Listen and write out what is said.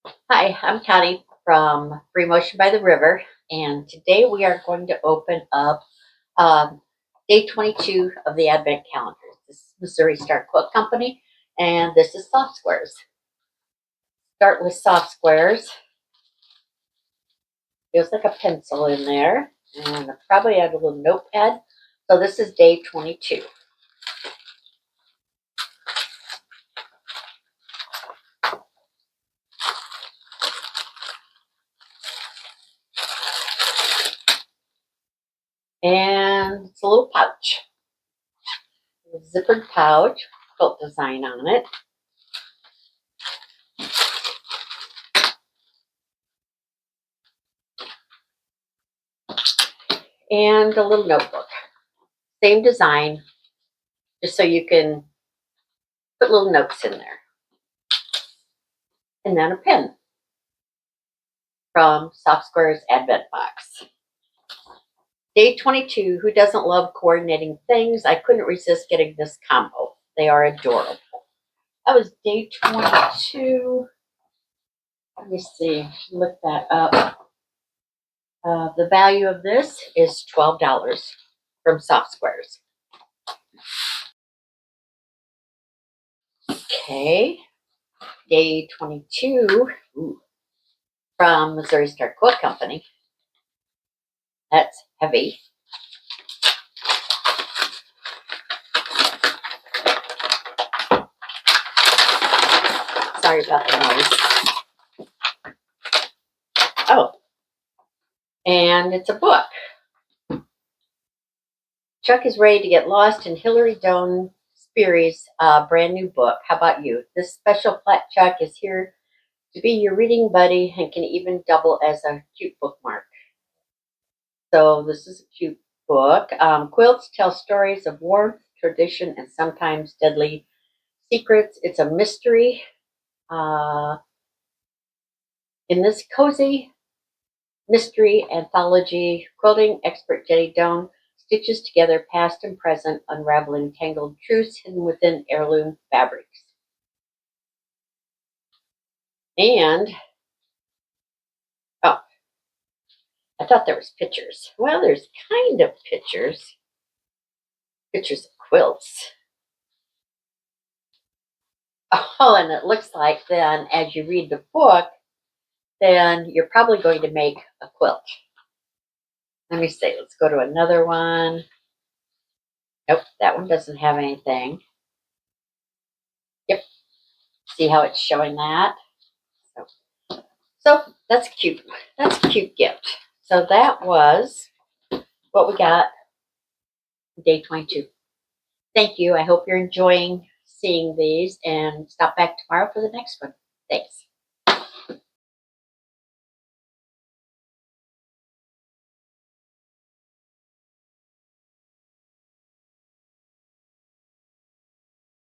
Hi, I'm Connie from Free Motion by the River, and today we are going to open up day 22 of the Advent calendar. This is Missouri Star Quilt Company, and this is soft squares. Start with soft squares. Feels like a pencil in there, and I probably add a little notepad. So this is day 22. And it's a little pouch, a zippered pouch, quilt design on it. And a little notebook. Same design, just so you can put little notes in there. And then a pin from Soft Squares Advent Box. Day 22, who doesn't love coordinating things? I couldn't resist getting this combo. They are adorable. That was day 22. Let me see, look that up. The value of this is $12 from Soft Squares. Okay, day 22 from Missouri Star Quilt Company. That's heavy. Sorry about the noise. Oh, and it's a book. Chuck is ready to get lost in Hillary Doan Speary's brand new book. How about you? This special flat Chuck is here to be your reading buddy and can even double as a cute bookmark. So this is a cute book. Quilts tell stories of warmth, tradition, and sometimes deadly secrets. It's a mystery. Uh, in this cozy mystery anthology, quilting expert Jenny Doan stitches together past and present, unraveling tangled truths hidden within heirloom fabrics. And, oh, I thought there was pictures. Well, there's kind of pictures. Pictures of quilts. Oh, and it looks like then as you read the book, then you're probably going to make a quilt. Let me see. Let's go to another one. Nope, that one doesn't have anything. Yep. See how it's showing that? So that's cute. That's a cute gift. So that was what we got day 22. Thank you. I hope you're enjoying seeing these and stop back tomorrow for the next one. Thanks.